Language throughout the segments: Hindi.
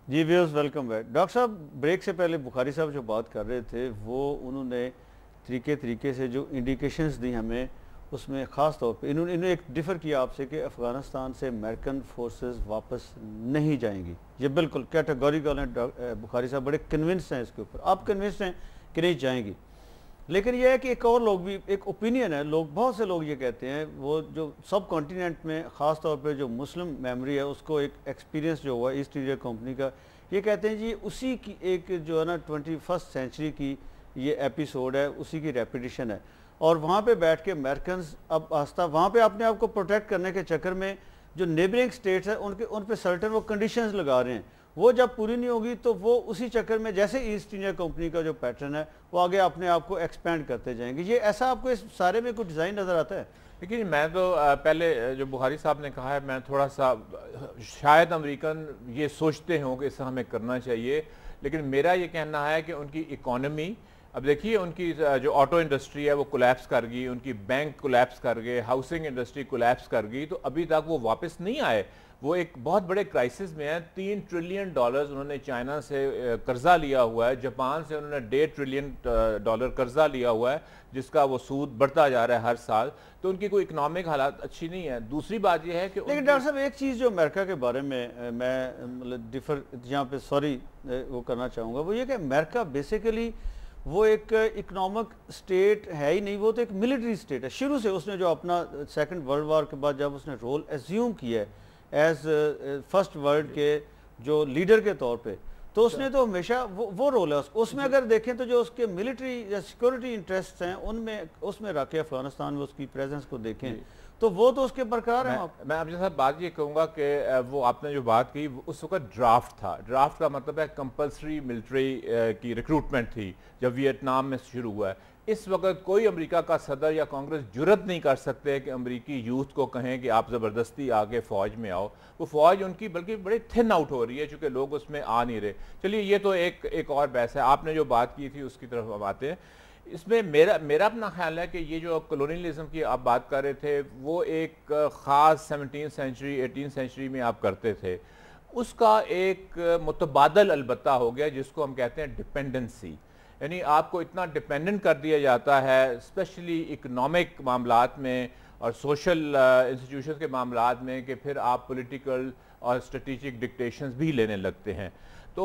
जी व्यूअर्स, वेलकम बैक। डॉक्टर साहब, ब्रेक से पहले बुखारी साहब जो बात कर रहे थे वो उन्होंने तरीके से जो इंडिकेशंस दी हमें, उसमें ख़ास तौर पे इन्होंने एक डिफ़र किया आपसे कि अफ़गानिस्तान से अमेरिकन फोर्सेस वापस नहीं जाएंगी। ये बिल्कुल कैटेगोरिकल हैं। बुखारी साहब बड़े कन्विंस हैं इसके ऊपर। आप कन्विंस हैं कि नहीं जाएंगी, लेकिन यह है कि एक और लोग भी, एक ओपिनियन है, लोग बहुत से लोग ये कहते हैं, वो जो सब कॉन्टिनेंट में ख़ास तौर पे जो मुस्लिम मेमोरी है उसको एक एक्सपीरियंस जो हुआ ईस्ट इंडिया कंपनी का, ये कहते हैं जी उसी की एक जो है ना 21st सेंचुरी की ये एपिसोड है, उसी की रेपिटिशन है। और वहाँ पे बैठ के अमेरिकन अब आस्था वहाँ पे अपने आप को प्रोटेक्ट करने के चक्कर में जो नेबरिंग स्टेट्स हैं उन पे सर्टेन वो कंडीशंस लगा रहे हैं। वो जब पूरी नहीं होगी तो वो उसी चक्कर में, जैसे ईस्ट इंडिया कंपनी का जो पैटर्न है, वो आगे अपने आप को एक्सपेंड करते जाएंगे। ये ऐसा आपको इस सारे में कुछ डिज़ाइन नज़र आता है? लेकिन मैं तो पहले जो बुखारी साहब ने कहा है, मैं थोड़ा सा शायद अमेरिकन ये सोचते हों कि इससे हमें करना चाहिए, लेकिन मेरा ये कहना है कि उनकी इकोनॉमी, अब देखिए उनकी जो ऑटो इंडस्ट्री है वो कोलैप्स कर गई, उनकी बैंक कोलैप्स कर गए, हाउसिंग इंडस्ट्री कोलैप्स कर गई, तो अभी तक वो वापस नहीं आए। वो एक बहुत बड़े क्राइसिस में है। $3 ट्रिलियन उन्होंने चाइना से कर्जा लिया हुआ है, जापान से उन्होंने $1.5 ट्रिलियन कर्जा लिया हुआ है, जिसका वो सूद बढ़ता जा रहा है हर साल। तो उनकी कोई इकोनॉमिक हालात अच्छी नहीं है। दूसरी बात यह है कि लेकिन डॉक्टर साहब, एक चीज़ जो अमेरिका के बारे में मैं मतलब डिफर यहाँ पे सॉरी वो करना चाहूँगा, वो ये कि अमेरिका बेसिकली वो एक इकोनॉमिक स्टेट है ही नहीं, वो तो एक मिलिट्री स्टेट है। शुरू से उसने जो अपना सेकंड वर्ल्ड वॉर के बाद जब उसने रोल एज्यूम किया है एज फर्स्ट वर्ल्ड के जो लीडर के तौर पे, तो उसने तो हमेशा वो रोल है उसमें अगर देखें तो जो उसके मिलिट्री या सिक्योरिटी इंटरेस्ट हैं उनमें उसमें रख के अफगानिस्तान में उसकी प्रेजेंस को देखें तो वो तो उसके बरकरार है। मैं आपके साथ बात ये कहूँगा कि वो आपने जो बात की उस वक्त ड्राफ्ट था। ड्राफ्ट का मतलब है कंपल्सरी मिलिट्री की रिक्रूटमेंट थी जब वियतनाम में शुरू हुआ है। इस वक्त कोई अमेरिका का सदर या कांग्रेस जुर्रत नहीं कर सकते कि अमेरिकी यूथ को कहें कि आप ज़बरदस्ती आके फ़ौज में आओ। वो फ़ौज उनकी बल्कि बड़ी थिन आउट हो रही है, चूँकि लोग उसमें आ नहीं रहे। चलिए ये तो एक और बहस है। आपने जो बात की थी उसकी तरफ हम आते हैं। इसमें मेरा अपना ख्याल है कि ये जो कॉलोनियलिज्म की आप बात कर रहे थे, वो एक ख़ास 17th सेंचुरी 18th सेंचुरी में आप करते थे। उसका एक मुतबादल अलबत्ता हो गया जिसको हम कहते हैं डिपेंडेंसी, यानी आपको इतना डिपेंडेंट कर दिया जाता है स्पेशली इकोनॉमिक मामलात में और सोशल इंस्टीट्यूशन के मामलात में कि फिर आप पॉलिटिकल और स्ट्रेटेजिक डिक्टेशंस भी लेने लगते हैं। तो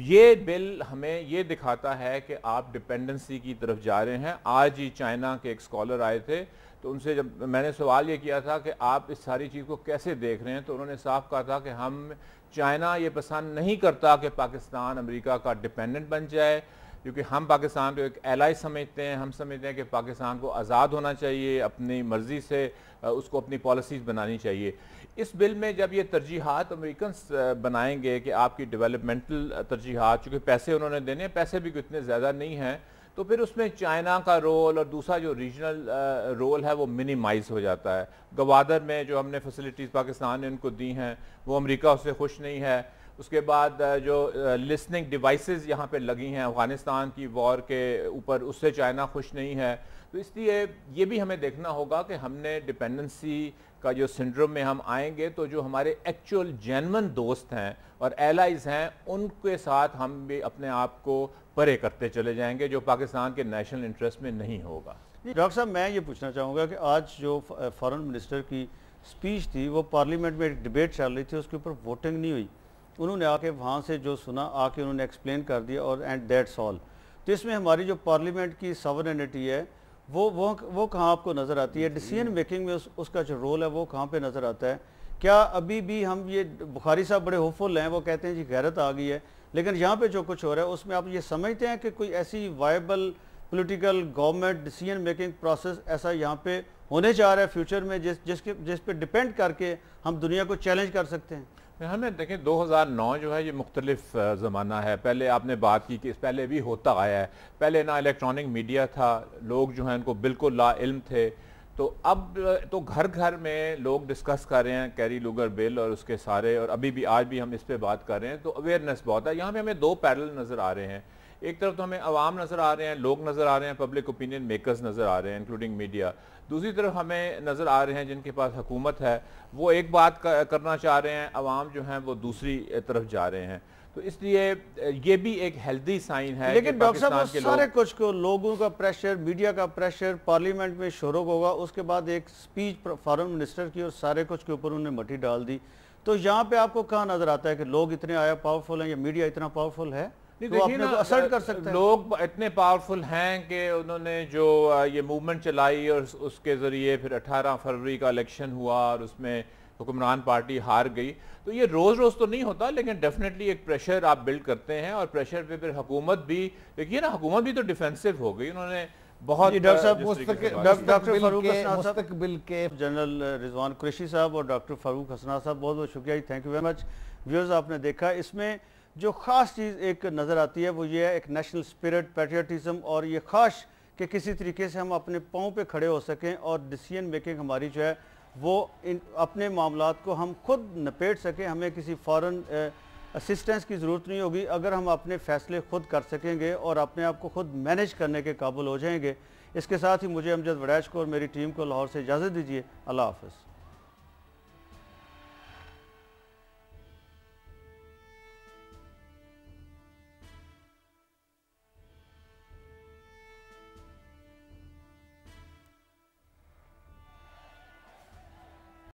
ये बिल हमें ये दिखाता है कि आप डिपेंडेंसी की तरफ जा रहे हैं। आज ही चाइना के एक स्कॉलर आए थे, तो उनसे जब मैंने सवाल ये किया था कि आप इस सारी चीज़ को कैसे देख रहे हैं, तो उन्होंने साफ कहा था कि हम चाइना ये पसंद नहीं करता कि पाकिस्तान अमेरिका का डिपेंडेंट बन जाए, क्योंकि हम पाकिस्तान को एक एलाई समझते हैं। हम समझते हैं कि पाकिस्तान को आज़ाद होना चाहिए, अपनी मर्ज़ी से उसको अपनी पॉलिसीज़ बनानी चाहिए। इस बिल में जब ये तरजीहात अमेरिकन बनाएंगे कि आपकी डेवलपमेंटल तरजीहात, चूँकि पैसे उन्होंने देने हैं, पैसे भी इतने ज़्यादा नहीं हैं, तो फिर उसमें चाइना का रोल और दूसरा जो रीजनल रोल है वो मिनिमाइज़ हो जाता है। गवादर में जो हमने फैसिलिटीज़ पाकिस्तान ने उनको दी हैं वो अमेरिका उससे खुश नहीं है। उसके बाद जो लिसनिंग डिवाइसेस यहाँ पे लगी हैं अफ़गानिस्तान की वॉर के ऊपर, उससे चाइना खुश नहीं है। तो इसलिए ये भी हमें देखना होगा कि हमने डिपेंडेंसी का जो सिंड्रोम में हम आएंगे तो जो हमारे एक्चुअल जेन्युइन दोस्त हैं और एलाइज हैं उनके साथ हम भी अपने आप को परे करते चले जाएंगे, जो पाकिस्तान के नेशनल इंटरेस्ट में नहीं होगा। डॉक्टर साहब, मैं ये पूछना चाहूँगा कि आज जो फॉरेन मिनिस्टर की स्पीच थी वो पार्लियामेंट में एक डिबेट चल रही थी, उसके ऊपर वोटिंग नहीं हुई। उन्होंने आके वहाँ से जो सुना आके उन्होंने एक्सप्लेन कर दिया और एंड दैट्स ऑल। तो इसमें हमारी जो पार्लियामेंट की सॉवरेनिटी है वो कहाँ आपको नज़र आती है? डिसीजन मेकिंग में उसका जो रोल है वो कहाँ पे नज़र आता है? क्या अभी भी हम ये, बुखारी साहब बड़े होपफुल हैं, वो कहते हैं जी गैरत आ गई है, लेकिन यहाँ पे जो कुछ हो रहा है उसमें आप ये समझते हैं कि कोई ऐसी viable political government decision making process ऐसा यहाँ पे होने जा रहा है फ्यूचर में जिस पे डिपेंड करके हम दुनिया को चैलेंज कर सकते हैं? हमें देखें 2009 जो है ये मुख्तलिफ ज़माना है। पहले आपने बात की कि पहले भी होता आया है। पहले ना इलेक्ट्रॉनिक मीडिया था, लोग जो हैं उनको बिल्कुल ला इल्म थे। तो अब तो घर घर में लोग डिस्कस कर रहे हैं कैरी लूगर बिल और उसके सारे, और अभी भी आज भी हम इस पे बात कर रहे हैं, तो अवेयरनेस बहुत है। यहाँ पे हमें दो पैरेलल नज़र आ रहे हैं। एक तरफ तो हमें अवाम नज़र आ रहे हैं, लोग नज़र आ रहे हैं, पब्लिक ओपिनियन मेकर्स नज़र आ रहे हैं इंक्लूडिंग मीडिया। दूसरी तरफ हमें नज़र आ रहे हैं जिनके पास हुकूमत है वो एक बात करना चाह रहे हैं, अवाम जो हैं वो दूसरी तरफ जा रहे हैं। तो इसलिए ये भी एक हेल्दी साइन है। लेकिन डॉक्टर साहब सारे कुछ को लोगों का प्रेशर, मीडिया का प्रेशर, पार्लियामेंट में शोरों होगा, उसके बाद एक स्पीच फॉरेन मिनिस्टर की और सारे कुछ के ऊपर उन्होंने मट्टी डाल दी। तो यहाँ पे आपको कहाँ नजर आता है कि लोग इतने आया पावरफुल हैं या मीडिया इतना पावरफुल है तो अपने को असर्ट कर सकते हैं? लोग इतने पावरफुल हैं कि उन्होंने जो ये मूवमेंट चलाई और उसके जरिए फिर 18 फरवरी का इलेक्शन हुआ और उसमें हुक्मरान पार्टी हार गई। तो ये रोज रोज तो नहीं होता, लेकिन डेफिनेटली एक प्रेशर आप बिल्ड करते हैं और प्रेशर पे फिर हुकूमत भी, देखिए ना, हुकूमत भी तो डिफेंसिव हो गई। उन्होंने बहुत डॉक्टर फारूक मुस्तकबिल के जनरल रिजवान कुरैशी साहब और डॉक्टर फारूक हसना साहब बहुत बहुत शुक्रिया, thank you very much. Viewers, आपने देखा इसमें जो ख़ास चीज़ एक नज़र आती है वो ये है एक नेशनल स्पिरिट, पैट्रियटिज़म, और ये ख़ास कि किसी तरीके से हम अपने पाँव पे खड़े हो सकें और डिसीजन मेकिंग हमारी जो है वो अपने मामलात को हम खुद नपेट सकें। हमें किसी फॉरेन असिस्टेंस की ज़रूरत नहीं होगी अगर हम अपने फ़ैसले खुद कर सकेंगे और अपने आप को खुद मैनेज करने के काबिल हो जाएंगे। इसके साथ ही मुझे अमजद वड़ैच को और मेरी टीम को लाहौर से इजाज़त दीजिए। अल्लाह हाफ़िज़।